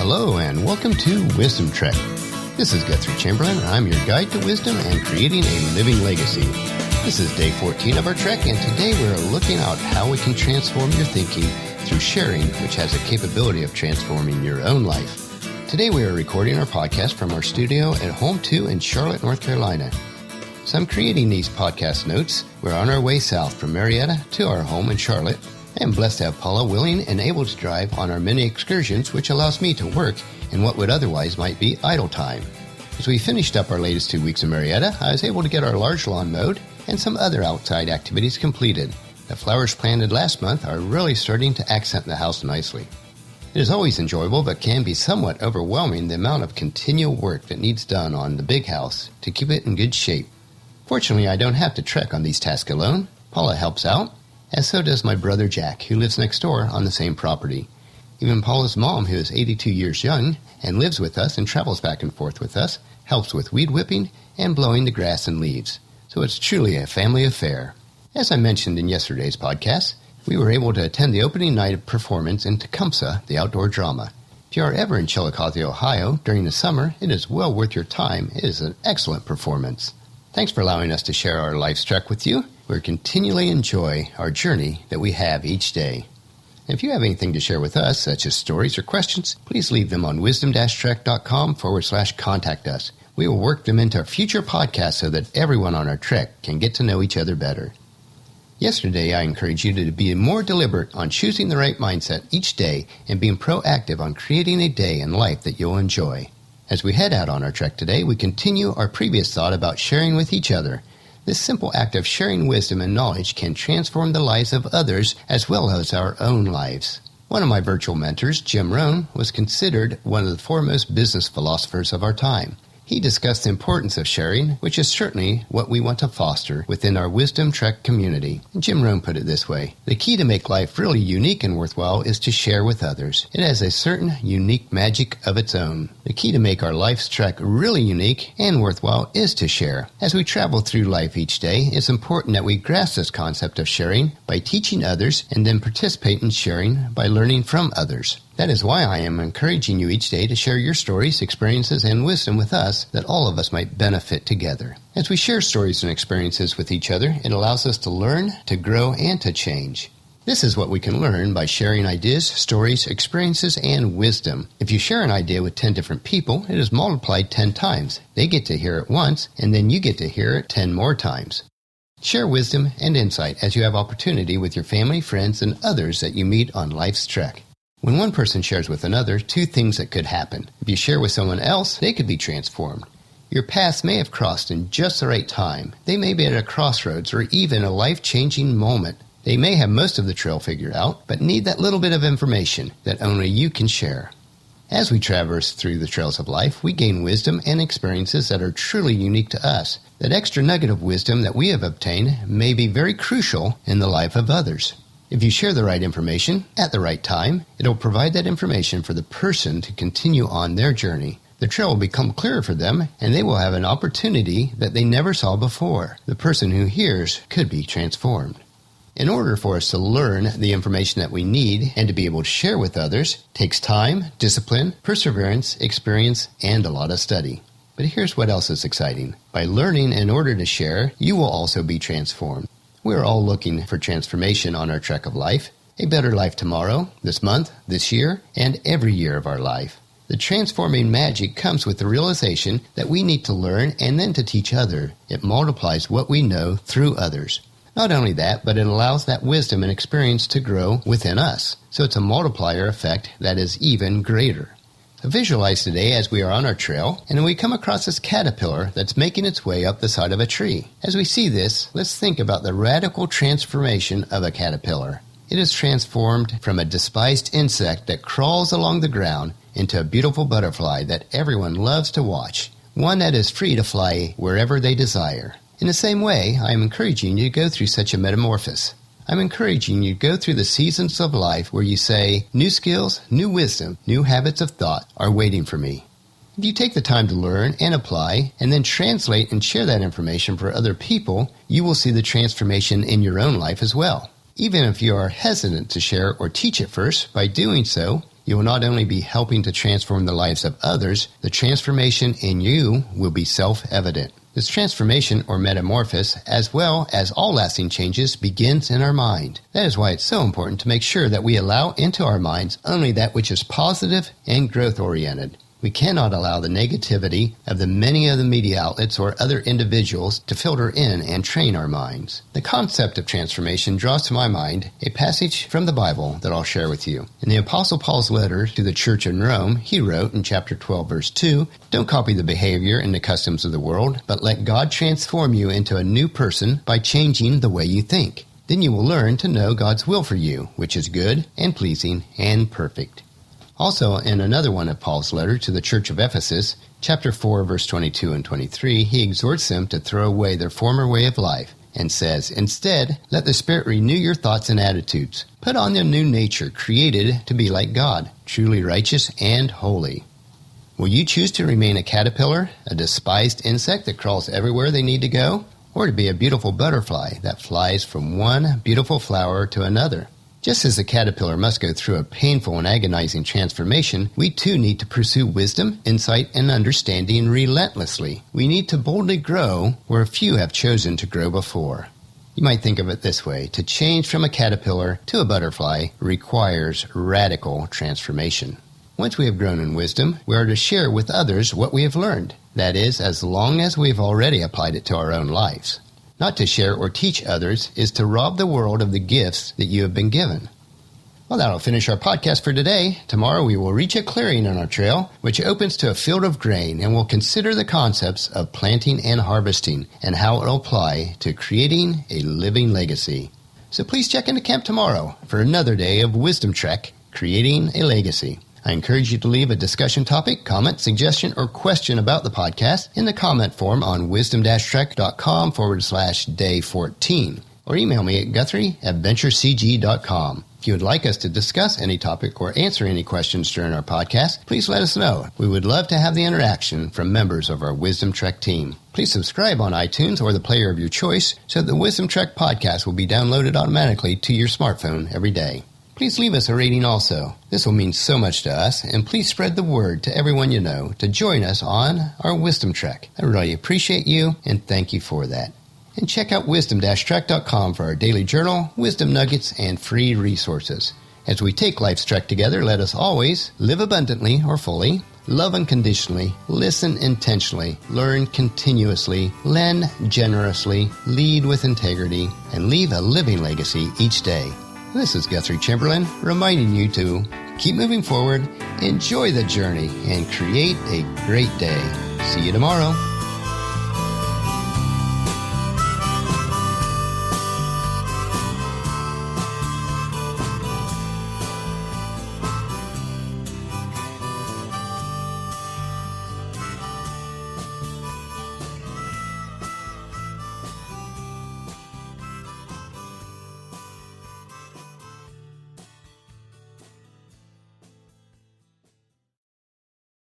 Hello and welcome to Wisdom Trek. This is Guthrie Chamberlain and I'm your guide to wisdom and creating a living legacy. This is day 14 of our trek, and today we're looking at how we can transform your thinking through sharing, which has a capability of transforming your own life. Today we are recording our podcast from our studio at Home 2 in Charlotte, North Carolina. So I'm creating these podcast notes. We're on our way south from Marietta to our home in Charlotte. I am blessed to have Paula willing and able to drive on our many excursions, which allows me to work in what would otherwise might be idle time. As we finished up our latest 2 weeks in Marietta, I was able to get our large lawn mowed and some other outside activities completed. The flowers planted last month are really starting to accent the house nicely. It is always enjoyable, but can be somewhat overwhelming the amount of continual work that needs done on the big house to keep it in good shape. Fortunately, I don't have to trek on these tasks alone. Paula helps out, as so does my brother Jack, who lives next door on the same property. Even Paula's mom, who is 82 years young and lives with us and travels back and forth with us, helps with weed whipping and blowing the grass and leaves. So it's truly a family affair. As I mentioned in yesterday's podcast, we were able to attend the opening night of performance in Tecumseh, the outdoor drama. If you are ever in Chillicothe, Ohio during the summer, it is well worth your time. It is an excellent performance. Thanks for allowing us to share our life's trek with you. We continually enjoy our journey that we have each day. If you have anything to share with us, such as stories or questions, please leave them on wisdom-trek.com/contact us. We will work them into our future podcasts so that everyone on our trek can get to know each other better. Yesterday, I encouraged you to be more deliberate on choosing the right mindset each day and being proactive on creating a day and life that you'll enjoy. As we head out on our trek today, we continue our previous thought about sharing with each other. This simple act of sharing wisdom and knowledge can transform the lives of others as well as our own lives. One of my virtual mentors, Jim Rohn, was considered one of the foremost business philosophers of our time. He discussed the importance of sharing, which is certainly what we want to foster within our Wisdom Trek community. Jim Rohn put it this way: the key to make life really unique and worthwhile is to share with others. It has a certain unique magic of its own. The key to make our life's trek really unique and worthwhile is to share. As we travel through life each day, it's important that we grasp this concept of sharing by teaching others and then participate in sharing by learning from others. That is why I am encouraging you each day to share your stories, experiences, and wisdom with us that all of us might benefit together. As we share stories and experiences with each other, it allows us to learn, to grow, and to change. This is what we can learn by sharing ideas, stories, experiences, and wisdom. If you share an idea with 10 different people, it is multiplied 10 times. They get to hear it once, and then you get to hear it 10 more times. Share wisdom and insight as you have opportunity with your family, friends, and others that you meet on life's trek. When one person shares with another, two things that could happen. If you share with someone else, they could be transformed. Your paths may have crossed in just the right time. They may be at a crossroads or even a life-changing moment. They may have most of the trail figured out, but need that little bit of information that only you can share. As we traverse through the trails of life, we gain wisdom and experiences that are truly unique to us. That extra nugget of wisdom that we have obtained may be very crucial in the life of others. If you share the right information at the right time, it'll provide that information for the person to continue on their journey. The trail will become clearer for them, and they will have an opportunity that they never saw before. The person who hears could be transformed. In order for us to learn the information that we need and to be able to share with others, takes time, discipline, perseverance, experience, and a lot of study. But here's what else is exciting. By learning in order to share, you will also be transformed. We are all looking for transformation on our trek of life, a better life tomorrow, this month, this year, and every year of our life. The transforming magic comes with the realization that we need to learn and then to teach others. It multiplies what we know through others. Not only that, but it allows that wisdom and experience to grow within us. So it's a multiplier effect that is even greater. Visualize today as we are on our trail, and we come across this caterpillar that's making its way up the side of a tree. As we see this, let's think about the radical transformation of a caterpillar. It is transformed from a despised insect that crawls along the ground into a beautiful butterfly that everyone loves to watch, one that is free to fly wherever they desire. In the same way, I am encouraging you to go through such a metamorphosis. I'm encouraging you to go through the seasons of life where you say, new skills, new wisdom, new habits of thought are waiting for me. If you take the time to learn and apply, and then translate and share that information for other people, you will see the transformation in your own life as well. Even if you are hesitant to share or teach it first, by doing so, you will not only be helping to transform the lives of others, the transformation in you will be self-evident. This transformation or metamorphosis, as well as all lasting changes, begins in our mind. That is why it's so important to make sure that we allow into our minds only that which is positive and growth-oriented. We cannot allow the negativity of the many of the media outlets or other individuals to filter in and train our minds. The concept of transformation draws to my mind a passage from the Bible that I'll share with you. In the Apostle Paul's letter to the church in Rome, he wrote in chapter 12, verse 2, "Don't copy the behavior and the customs of the world, but let God transform you into a new person by changing the way you think. Then you will learn to know God's will for you, which is good and pleasing and perfect." Also, in another one of Paul's letter to the church of Ephesus, chapter 4, verse 22 and 23, he exhorts them to throw away their former way of life and says, "Instead, let the Spirit renew your thoughts and attitudes. Put on the new nature created to be like God, truly righteous and holy." Will you choose to remain a caterpillar, a despised insect that crawls everywhere they need to go, or to be a beautiful butterfly that flies from one beautiful flower to another? Just as the caterpillar must go through a painful and agonizing transformation, we too need to pursue wisdom, insight, and understanding relentlessly. We need to boldly grow where few have chosen to grow before. You might think of it this way: to change from a caterpillar to a butterfly requires radical transformation. Once we have grown in wisdom, we are to share with others what we have learned. That is, as long as we've already applied it to our own lives. Not to share or teach others is to rob the world of the gifts that you have been given. Well, that'll finish our podcast for today. Tomorrow we will reach a clearing on our trail, which opens to a field of grain, and we'll consider the concepts of planting and harvesting and how it will apply to creating a living legacy. So please check into camp tomorrow for another day of Wisdom Trek, Creating a Legacy. I encourage you to leave a discussion topic, comment, suggestion, or question about the podcast in the comment form on wisdom-trek.com/day14, or email me at guthrie@venturecg.com. If you would like us to discuss any topic or answer any questions during our podcast, please let us know. We would love to have the interaction from members of our Wisdom Trek team. Please subscribe on iTunes or the player of your choice so that the Wisdom Trek podcast will be downloaded automatically to your smartphone every day. Please leave us a rating also. This will mean so much to us, and please spread the word to everyone you know to join us on our Wisdom Trek. I really appreciate you, and thank you for that. And check out wisdom-trek.com for our daily journal, wisdom nuggets, and free resources. As we take life's trek together, let us always live abundantly or fully, love unconditionally, listen intentionally, learn continuously, lend generously, lead with integrity, and leave a living legacy each day. This is Guthrie Chamberlain, reminding you to keep moving forward, enjoy the journey, and create a great day. See you tomorrow.